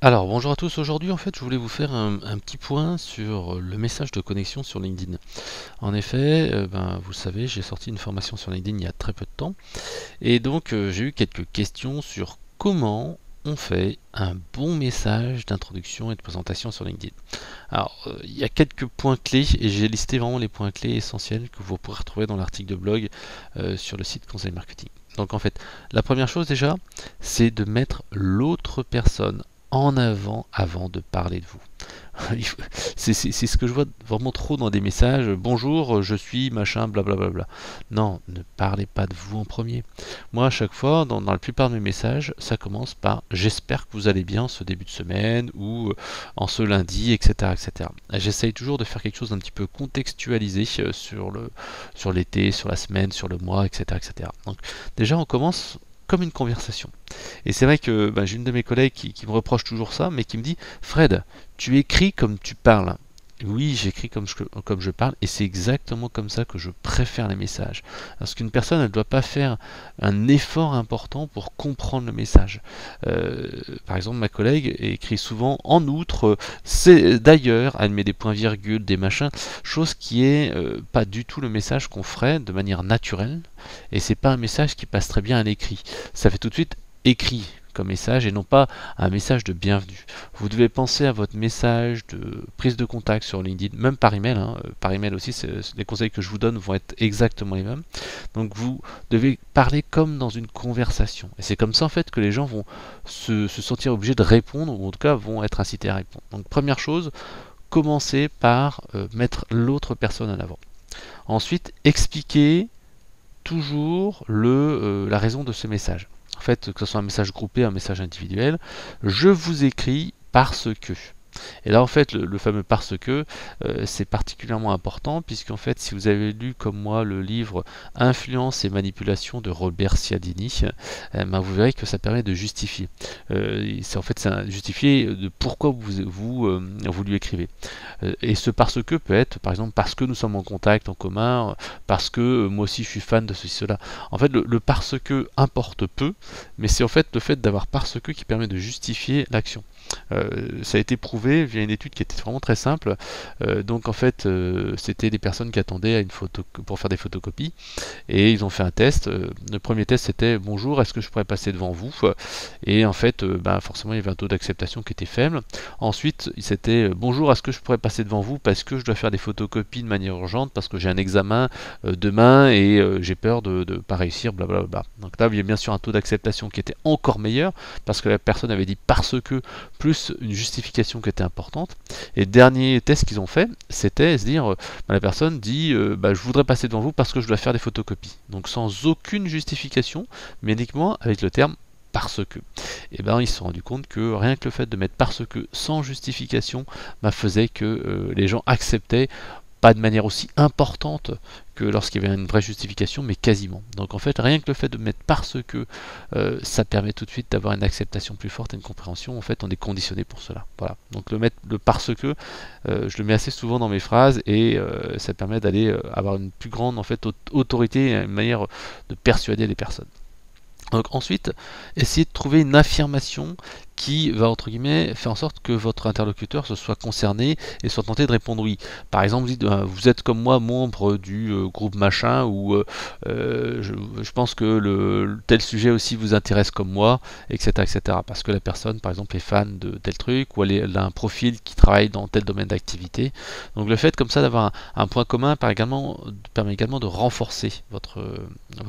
Alors bonjour à tous, aujourd'hui en fait je voulais vous faire un petit point sur le message de connexion sur LinkedIn. En effet, vous le savez, j'ai sorti une formation sur LinkedIn il y a très peu de temps et donc j'ai eu quelques questions sur comment on fait un bon message d'introduction et de présentation sur LinkedIn. Alors il y a quelques points clés et j'ai listé vraiment les points clés essentiels que vous pourrez retrouver dans l'article de blog sur le site Conseil Marketing. Donc en fait, la première chose déjà, c'est de mettre l'autre personne en avant de parler de vous. C'est ce que je vois vraiment trop dans des messages. Bonjour, je suis machin, blablabla. Non, ne parlez pas de vous en premier. Moi, à chaque fois, dans la plupart de mes messages, ça commence par j'espère que vous allez bien ce début de semaine ou en ce lundi, etc. etc. J'essaye toujours de faire quelque chose d'un petit peu contextualisé sur l'été, sur la semaine, sur le mois, etc. etc. Donc, déjà, on commence comme une conversation. Et c'est vrai que j'ai une de mes collègues qui me reproche toujours ça, mais qui me dit Fred, tu écris comme tu parles. Oui, j'écris comme je parle, et c'est exactement comme ça que je préfère les messages. Parce qu'une personne, elle ne doit pas faire un effort important pour comprendre le message. Par exemple, ma collègue écrit souvent en outre, c'est d'ailleurs, elle met des points-virgules, des machins, chose qui est pas du tout le message qu'on ferait de manière naturelle, et c'est pas un message qui passe très bien à l'écrit. Ça fait tout de suite écrit comme message et non pas un message de bienvenue. Vous devez penser à votre message de prise de contact sur LinkedIn, même par email. Par email aussi, les conseils que je vous donne vont être exactement les mêmes. Donc vous devez parler comme dans une conversation. Et c'est comme ça en fait que les gens vont se sentir obligés de répondre, ou en tout cas vont être incités à répondre. Donc première chose, commencez par mettre l'autre personne en avant. Ensuite, expliquez toujours la raison de ce message. En fait, que ce soit un message groupé, un message individuel, je vous écris parce que. Et là, en fait, le fameux parce que, c'est particulièrement important, puisqu'en fait, si vous avez lu comme moi le livre Influence et manipulation de Robert Cialdini, vous verrez que ça permet de justifier. En fait, c'est justifier de pourquoi vous lui écrivez. Et ce parce que peut être, par exemple, parce que nous sommes en contact en commun, parce que moi aussi je suis fan de ceci, cela. En fait, le parce que importe peu, mais c'est en fait le fait d'avoir parce que qui permet de justifier l'action. Ça a été prouvé via une étude qui était vraiment très simple. Donc en fait, c'était des personnes qui attendaient à une photo pour faire des photocopies et ils ont fait un test. Le premier test c'était bonjour, est-ce que je pourrais passer devant vous? Et en fait, forcément il y avait un taux d'acceptation qui était faible. Ensuite, c'était bonjour, est-ce que je pourrais passer devant vous parce que je dois faire des photocopies de manière urgente parce que j'ai un examen demain et j'ai peur de ne pas réussir, blablabla. Donc là, il y a bien sûr un taux d'acceptation qui était encore meilleur parce que la personne avait dit parce que plus une justification qui était importante. Et le dernier test qu'ils ont fait, c'était se dire, la personne dit, je voudrais passer devant vous parce que je dois faire des photocopies. Donc sans aucune justification, mais uniquement avec le terme parce que. Et ils se sont rendus compte que rien que le fait de mettre parce que sans justification faisait que les gens acceptaient pas de manière aussi importante que lorsqu'il y avait une vraie justification, mais quasiment. Donc en fait, rien que le fait de mettre parce que, ça permet tout de suite d'avoir une acceptation plus forte et une compréhension. En fait, on est conditionné pour cela. Voilà. Donc le mettre le parce que, je le mets assez souvent dans mes phrases et ça permet d'aller avoir une plus grande en fait autorité et une manière de persuader les personnes. Donc ensuite, essayez de trouver une affirmation qui va entre guillemets faire en sorte que votre interlocuteur se soit concerné et soit tenté de répondre oui. Par exemple, vous dites vous êtes comme moi membre du groupe machin ou je pense que tel sujet aussi vous intéresse comme moi, etc., etc. Parce que la personne, par exemple, est fan de tel truc ou elle a un profil qui travaille dans tel domaine d'activité. Donc le fait comme ça d'avoir un point commun permet également de renforcer votre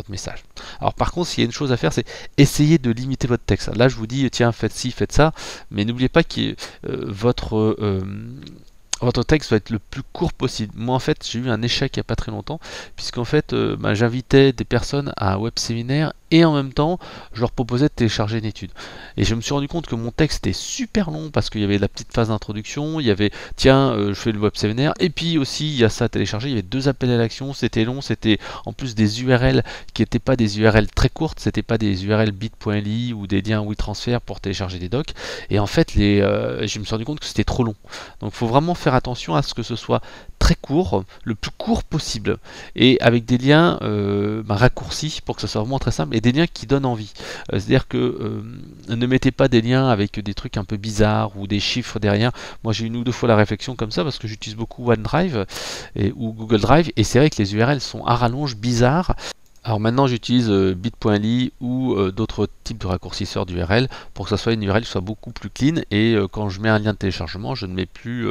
message. Alors par contre, s'il y a une chose à faire, c'est essayer de limiter votre texte. Là, je vous dis, tiens, faites ci, faites ça, mais n'oubliez pas que votre texte va être le plus court possible. Moi, en fait, j'ai eu un échec il n'y a pas très longtemps, puisqu'en fait, j'invitais des personnes à un web séminaire et en même temps, je leur proposais de télécharger une étude. Et je me suis rendu compte que mon texte était super long parce qu'il y avait la petite phase d'introduction, il y avait, tiens, je fais le web séminaire, et puis aussi, il y a ça à télécharger, il y avait 2 appels à l'action, c'était long, c'était en plus des URL qui n'étaient pas des URL très courtes, c'était pas des URL bit.ly ou des liens WeTransfer pour télécharger des docs. Et en fait, je me suis rendu compte que c'était trop long. Donc il faut vraiment faire attention à ce que ce soit très court, le plus court possible, et avec des liens raccourcis pour que ça soit vraiment très simple, et des liens qui donnent envie. C'est-à-dire que ne mettez pas des liens avec des trucs un peu bizarres ou des chiffres derrière. Moi j'ai une ou deux fois la réflexion comme ça parce que j'utilise beaucoup OneDrive ou Google Drive, et c'est vrai que les URL sont à rallonge bizarres. Alors maintenant j'utilise bit.ly ou d'autres types de raccourcisseurs d'URL pour que ça soit une URL qui soit beaucoup plus clean, et quand je mets un lien de téléchargement, je ne mets plus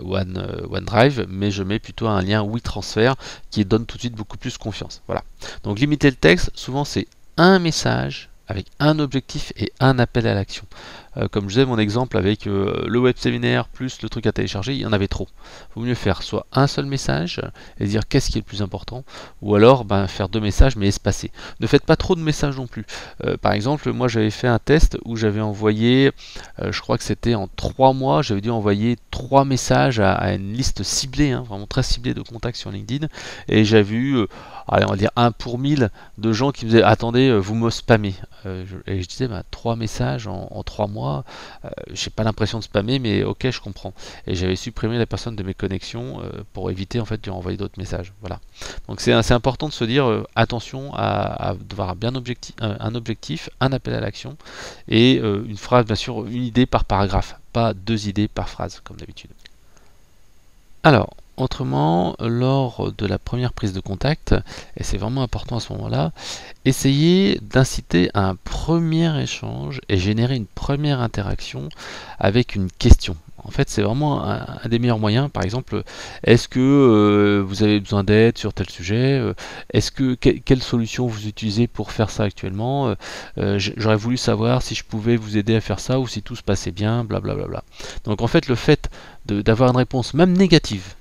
OneDrive, mais je mets plutôt un lien WeTransfer qui donne tout de suite beaucoup plus confiance. Voilà. Donc limiter le texte, souvent c'est un message avec un objectif et un appel à l'action. Comme je disais, mon exemple avec le web séminaire plus le truc à télécharger, il y en avait trop. Il vaut mieux faire soit un seul message et dire qu'est-ce qui est le plus important, ou alors faire deux messages mais espacés. Ne faites pas trop de messages non plus. Par exemple, moi j'avais fait un test où j'avais envoyé, je crois que c'était en 3 mois, j'avais dû envoyer 3 messages à une liste ciblée, vraiment très ciblée de contacts sur LinkedIn, et j'avais eu, allez, on va dire 1 pour 1000 de gens qui me disaient attendez, vous me spammez. Et je disais 3 messages en 3 mois, j'ai pas l'impression de spammer, mais ok, je comprends. Et j'avais supprimé la personne de mes connexions pour éviter en fait de renvoyer d'autres messages. Voilà. Donc c'est important de se dire attention à devoir bien un objectif, un appel à l'action, et une phrase, bien sûr, une idée par paragraphe, pas 2 idées par phrase comme d'habitude. Alors, autrement, lors de la première prise de contact, et c'est vraiment important à ce moment-là, essayez d'inciter à un premier échange et générer une première interaction avec une question. En fait, c'est vraiment un des meilleurs moyens. Par exemple, est-ce que vous avez besoin d'aide sur tel sujet? Est-ce que quelle solution vous utilisez pour faire ça actuellement? J'aurais voulu savoir si je pouvais vous aider à faire ça ou si tout se passait bien, blablabla. Donc en fait, le fait d'avoir une réponse même négative,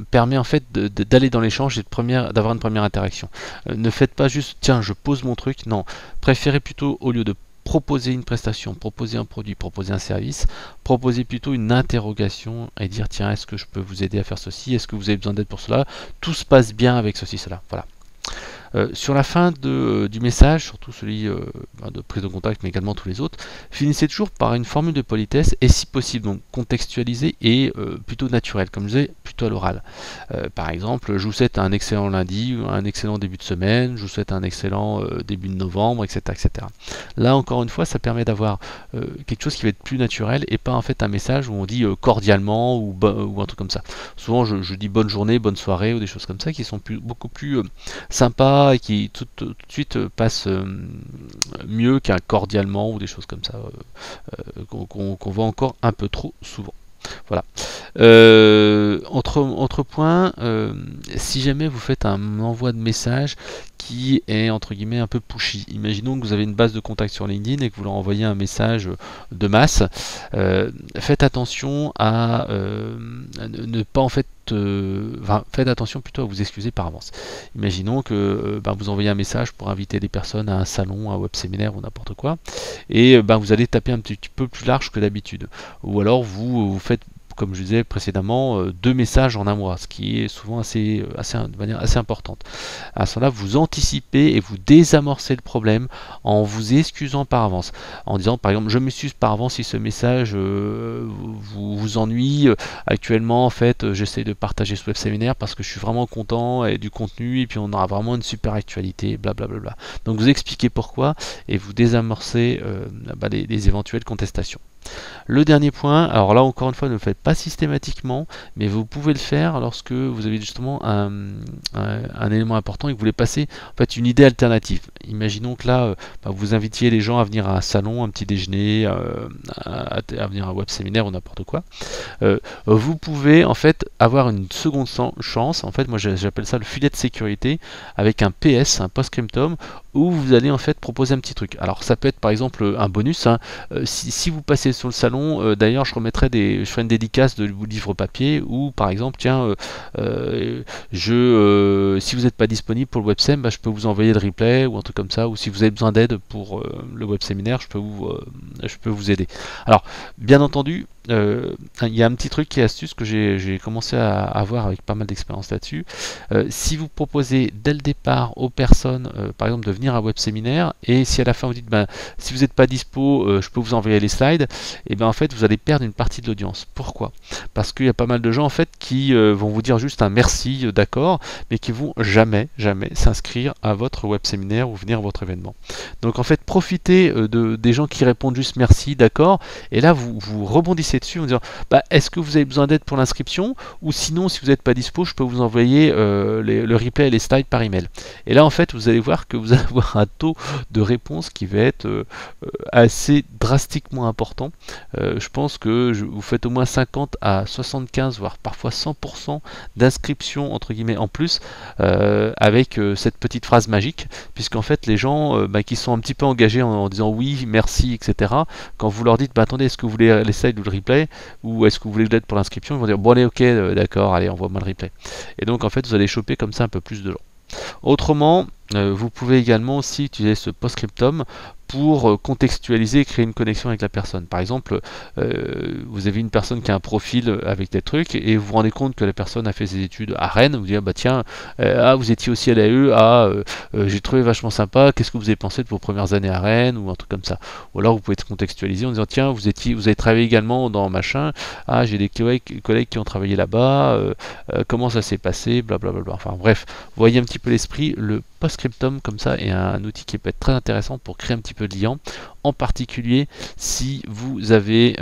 permet en fait d'aller dans l'échange et d'avoir une première interaction. Ne faites pas juste tiens je pose mon truc, non, préférez plutôt, au lieu de proposer une prestation, proposer un produit, proposer un service, proposer plutôt une interrogation et dire tiens est-ce que je peux vous aider à faire ceci, est-ce que vous avez besoin d'aide pour cela, tout se passe bien avec ceci, cela, voilà. Sur la fin du message, surtout celui de prise de contact, mais également tous les autres, finissez toujours par une formule de politesse, et si possible donc contextualisée et plutôt naturelle, comme je disais, plutôt à l'oral. Par exemple, je vous souhaite un excellent lundi, un excellent début de semaine, je vous souhaite un excellent début de novembre, etc., etc. Là encore une fois, ça permet d'avoir quelque chose qui va être plus naturel, et pas en fait un message où on dit cordialement ou un truc comme ça. Souvent je dis bonne journée, bonne soirée ou des choses comme ça qui sont beaucoup plus sympas et qui tout de suite passe mieux qu'un cordialement ou des choses comme ça qu'on voit encore un peu trop souvent. Voilà. Autre point, si jamais vous faites un envoi de message qui est entre guillemets un peu pushy, imaginons que vous avez une base de contact sur LinkedIn et que vous leur envoyez un message de masse, faites attention à ne pas en fait faites attention plutôt à vous excuser par avance. Imaginons que vous envoyez un message pour inviter des personnes à un salon, à un web séminaire ou n'importe quoi, et vous allez taper un petit peu plus large que d'habitude. Ou alors vous faites, comme je disais précédemment, 2 messages en un mois, ce qui est souvent de manière assez importante. À ce moment-là, vous anticipez et vous désamorcez le problème en vous excusant par avance, en disant par exemple je m'excuse par avance si ce message vous ennuie. Actuellement en fait j'essaie de partager ce web séminaire parce que je suis vraiment content et du contenu, et puis on aura vraiment une super actualité, blablabla. Donc vous expliquez pourquoi et vous désamorcez les éventuelles contestations. Le dernier point, alors là encore une fois ne le faites pas systématiquement, mais vous pouvez le faire lorsque vous avez justement un élément important et que vous voulez passer en fait une idée alternative. Imaginons que là vous invitiez les gens à venir à un salon, un petit déjeuner, à venir à un web séminaire ou n'importe quoi. Vous pouvez en fait avoir une seconde chance, en fait moi j'appelle ça le filet de sécurité, avec un PS, un post-scriptum, où vous allez en fait proposer un petit truc. Alors ça peut être par exemple un bonus, si vous passez sur le salon, d'ailleurs je ferai une dédicace de livre papier, ou par exemple tiens si vous n'êtes pas disponible pour le websem, je peux vous envoyer le replay ou un truc comme ça, ou si vous avez besoin d'aide pour le web séminaire, je peux vous aider. Alors bien entendu, il y a un petit truc qui est astuce que j'ai commencé à avoir avec pas mal d'expérience là-dessus. Si vous proposez dès le départ aux personnes, par exemple, de venir à un web séminaire, et si à la fin vous dites, ben, si vous n'êtes pas dispo, je peux vous envoyer les slides, et bien en fait vous allez perdre une partie de l'audience. Pourquoi? Parce qu'il y a pas mal de gens en fait qui vont vous dire juste un merci, d'accord, mais qui vont jamais s'inscrire à votre web séminaire ou venir à votre événement. Donc en fait, profitez des gens qui répondent juste merci, d'accord, et là vous rebondissez dessus en disant, bah, est-ce que vous avez besoin d'aide pour l'inscription, ou sinon si vous n'êtes pas dispo, je peux vous envoyer le replay et les slides par email. Et là en fait vous allez voir que vous allez avoir un taux de réponse qui va être assez drastiquement important. Je pense que vous faites au moins 50 à 75 voire parfois 100% d'inscription entre guillemets en plus avec cette petite phrase magique, puisqu'en fait les gens qui sont un petit peu engagés en disant oui, merci, etc., quand vous leur dites bah, attendez, est-ce que vous voulez les slides ou le replay, ou est-ce que vous voulez de l'aide pour l'inscription, ils vont dire bon allez, ok, d'accord, allez, envoie-moi le replay. Et donc en fait vous allez choper comme ça un peu plus de gens. Autrement, vous pouvez également aussi utiliser ce post-scriptum pour contextualiser et créer une connexion avec la personne. Par exemple, vous avez une personne qui a un profil avec des trucs et vous vous rendez compte que la personne a fait ses études à Rennes, vous dites ah, bah tiens, vous étiez aussi à l'AE, j'ai trouvé vachement sympa, qu'est-ce que vous avez pensé de vos premières années à Rennes, ou un truc comme ça. Ou alors vous pouvez être contextualisé en disant tiens, vous avez travaillé également dans machin, j'ai des collègues qui ont travaillé là-bas, comment ça s'est passé, blablabla. Enfin bref, vous voyez un petit peu l'esprit. Le post-scriptum comme ça est un outil qui peut être très intéressant pour créer un petit peu de lien, en particulier si vous avez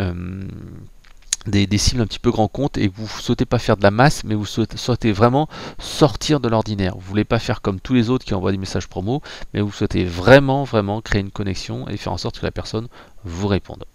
des cibles un petit peu grand compte et que vous ne souhaitez pas faire de la masse, mais vous souhaitez vraiment sortir de l'ordinaire. Vous ne voulez pas faire comme tous les autres qui envoient des messages promo, mais vous souhaitez vraiment créer une connexion et faire en sorte que la personne vous réponde.